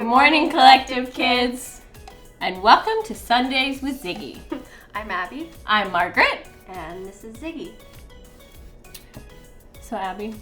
Good morning, Collective Kids, and welcome to Sundays with Ziggy. I'm Abby. I'm Margaret. And this is Ziggy. So Abby,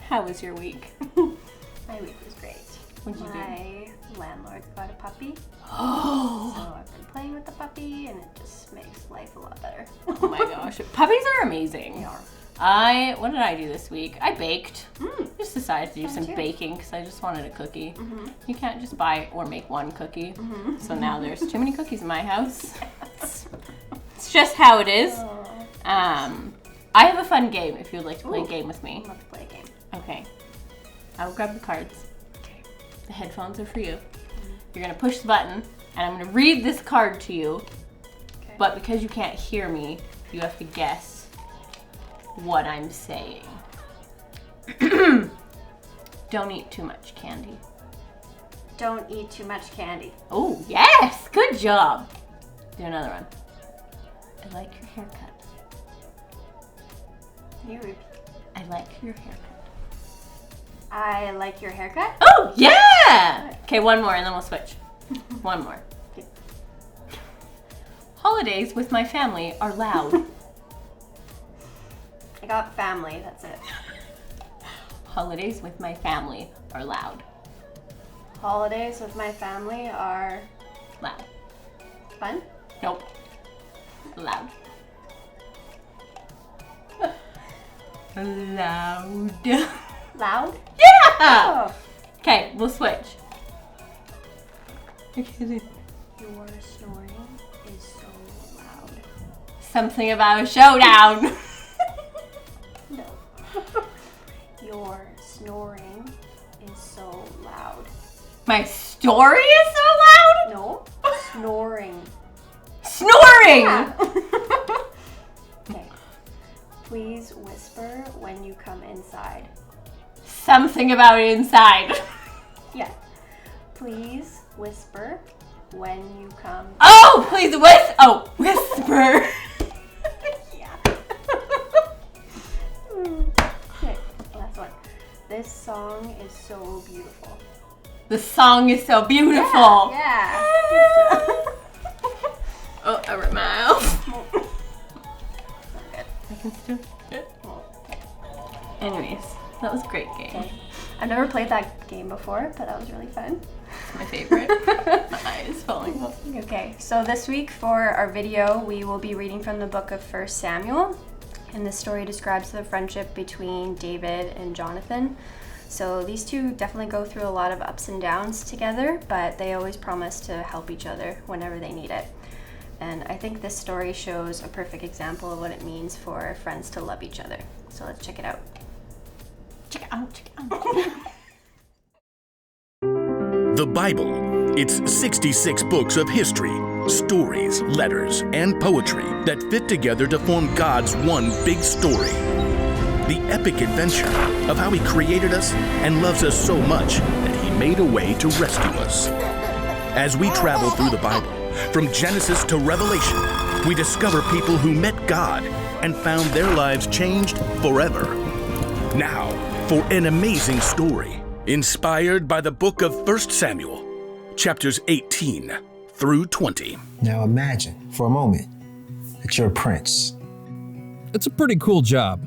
how was your week? My week was great. What'd you do? My landlord got a puppy. Oh. So I've been playing with the puppy and it just makes life a lot better. Oh my gosh. Puppies are amazing. They are. What did I do this week? I baked. Just decided to do some too. baking because I just wanted a cookie. Mm-hmm. You can't just buy or make one cookie. Mm-hmm. So now there's too many cookies in my house. It's just how it is. I have a fun game if you would like to play a game with me. Let's play a game. Okay. I'll grab the cards. Okay. The headphones are for you. You're going to push the button, and I'm going to read this card to you. Okay. But because you can't hear me, you have to guess what I'm saying. Don't eat too much candy. Don't eat too much candy. Oh, yes! Good job. Do another one. I like your haircut. You repeat. I like your haircut. I like your haircut. Oh, yeah! Okay, one more and then we'll switch. One more. Okay. Holidays with my family are loud. I got family, that's it. Holidays with my family are loud. Holidays with my family are Loud. fun. Nope. Loud. Loud. Loud. Yeah! Oh. Okay, we'll switch. Okay. Your snoring is so loud. Something about a showdown. No. Your snoring is so loud. My story is so loud? No. Snoring. Snoring! Yeah. Okay. Please whisper when you come inside. Something about inside. Yeah. Please whisper when you come. Oh, please whisper. Yeah. Okay, last one. This song is so beautiful. The song is so beautiful. Yeah. Oh, I ripped my mouth. Good. I can still. Anyways, that was a great game. Okay. I've never played that game before, but that was really fun. It's my favorite. My eye is falling off. Okay, so this week for our video, we will be reading from the book of 1 Samuel. And this story describes the friendship between David and Jonathan. So these two definitely go through a lot of ups and downs together, but they always promise to help each other whenever they need it. And I think this story shows a perfect example of what it means for friends to love each other. So let's check it out. Check it out. The Bible. It's 66 books of history, stories, letters, and poetry that fit together to form God's one big story. The epic adventure of how He created us and loves us so much that He made a way to rescue us. As we travel through the Bible, from Genesis to Revelation, we discover people who met God and found their lives changed forever. Now, for an amazing story, inspired by the book of 1 Samuel, chapters 18 through 20. Now imagine, for a moment, that you're a prince. It's a pretty cool job.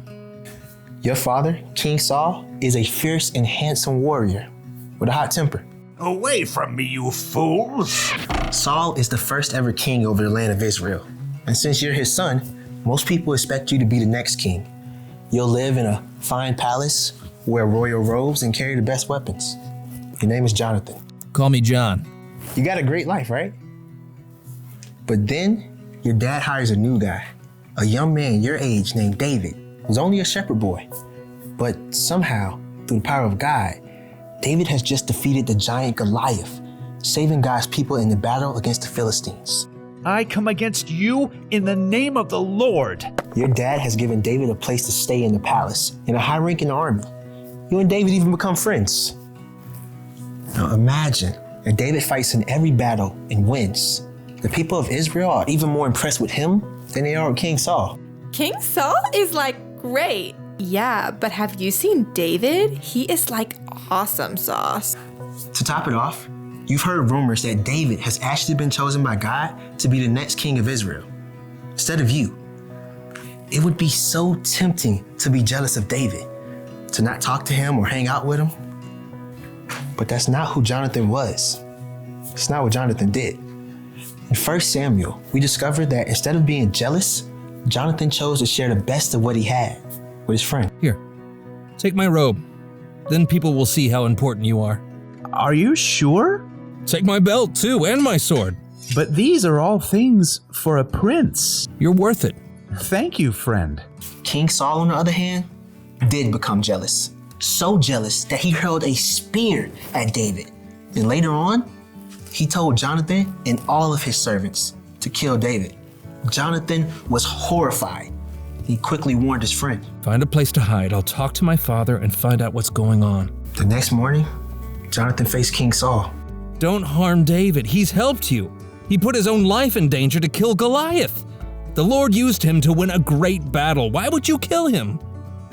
Your father, King Saul, is a fierce and handsome warrior with a hot temper. Away from me, you fools! Saul is the first ever king over the land of Israel. And since you're his son, most people expect you to be the next king. You'll live in a fine palace, wear royal robes, and carry the best weapons. Your name is Jonathan. Call me John. You got a great life, right? But then, your dad hires a new guy, a young man your age named David, who's only a shepherd boy. But somehow, through the power of God, David has just defeated the giant Goliath, saving God's people in the battle against the Philistines. I come against you in the name of the Lord. Your dad has given David a place to stay in the palace and a high rank in the army. You and David even become friends. Now imagine that David fights in every battle and wins. The people of Israel are even more impressed with him than they are with King Saul. King Saul is like great. Yeah, but have you seen David? He is like awesome sauce. To top it off, you've heard rumors that David has actually been chosen by God to be the next king of Israel, instead of you. It would be so tempting to be jealous of David, to not talk to him or hang out with him. But that's not who Jonathan was. It's not what Jonathan did. In 1 Samuel, we discovered that instead of being jealous, Jonathan chose to share the best of what he had with his friend. Here, take my robe. Then people will see how important you are. Are you sure? Take my belt, too, and my sword. But these are all things for a prince. You're worth it. Thank you, friend. King Saul, on the other hand, did become jealous. So jealous that he hurled a spear at David. And later on, he told Jonathan and all of his servants to kill David. Jonathan was horrified. He quickly warned his friend. Find a place to hide. I'll talk to my father and find out what's going on. The next morning, Jonathan faced King Saul. Don't harm David. He's helped you. He put his own life in danger to kill Goliath. The Lord used him to win a great battle. Why would you kill him?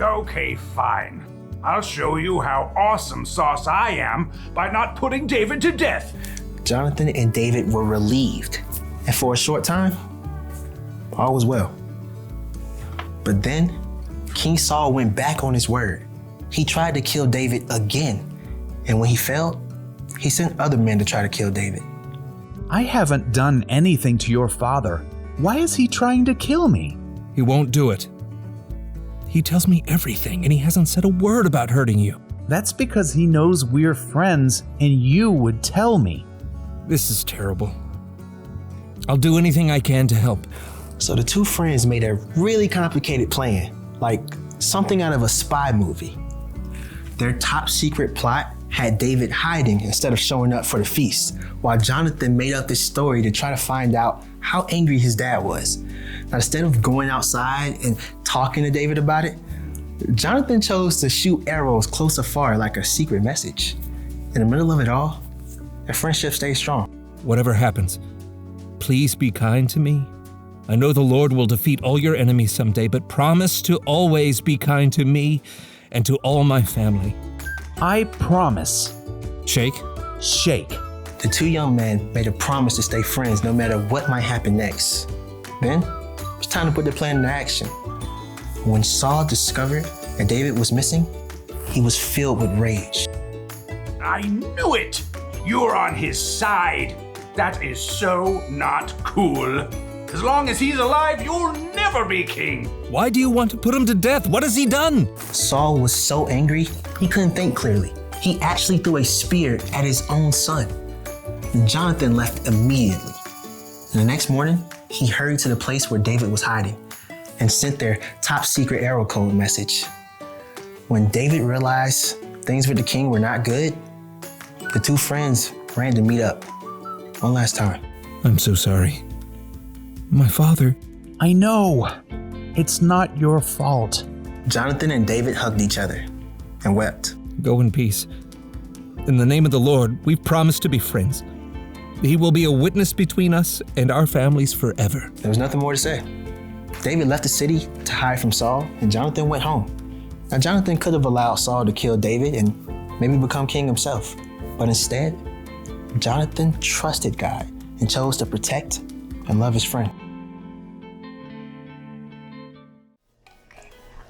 Okay, fine. I'll show you how awesome sauce I am by not putting David to death. Jonathan and David were relieved, and for a short time, all was well. But then, King Saul went back on his word. He tried to kill David again, and when he failed, he sent other men to try to kill David. I haven't done anything to your father. Why is he trying to kill me? He won't do it. He tells me everything, and he hasn't said a word about hurting you. That's because he knows we're friends and you would tell me. This is terrible. I'll do anything I can to help. So the two friends made a really complicated plan, like something out of a spy movie. Their top secret plot had David hiding instead of showing up for the feast, while Jonathan made up this story to try to find out how angry his dad was. Now, instead of going outside and talking to David about it, Jonathan chose to shoot arrows close afar like a secret message. In the middle of it all, their friendship stayed strong. Whatever happens, please be kind to me. I know the Lord will defeat all your enemies someday, but promise to always be kind to me and to all my family. I promise. Shake. Shake. The two young men made a promise to stay friends no matter what might happen next. Then, it was time to put their plan into action. When Saul discovered that David was missing, he was filled with rage. I knew it! You're on his side. That is so not cool. As long as he's alive, you'll never be king. Why do you want to put him to death? What has he done? Saul was so angry, he couldn't think clearly. He actually threw a spear at his own son. And Jonathan left immediately. And the next morning, he hurried to the place where David was hiding and sent their top secret arrow code message. When David realized things with the king were not good, the two friends ran to meet up one last time. I'm so sorry. My father. I know. It's not your fault. Jonathan and David hugged each other and wept. Go in peace. In the name of the Lord, we've promised to be friends. He will be a witness between us and our families forever. There was nothing more to say. David left the city to hide from Saul, and Jonathan went home. Now, Jonathan could have allowed Saul to kill David and maybe become king himself. But instead, Jonathan trusted God and chose to protect and love his friend.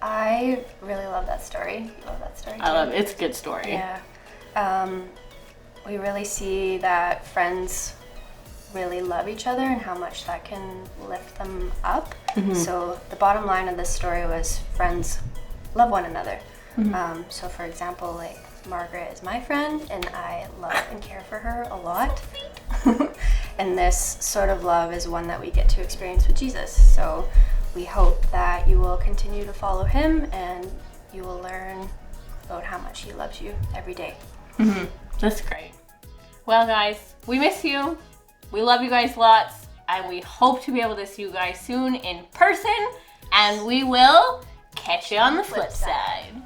I really love that story. You love that story too? I love it. It's a good story. Yeah. We really see that friends really love each other and how much that can lift them up. Mm-hmm. So the bottom line of this story was friends love one another. Mm-hmm. So for example, like Margaret is my friend and I love and care for her a lot. And this sort of love is one that we get to experience with Jesus. So we hope that you will continue to follow him and you will learn about how much he loves you every day. Mm-hmm. That's great. Well, guys, we miss you. We love you guys lots. And we hope to be able to see you guys soon in person. And we will catch you on the flip side.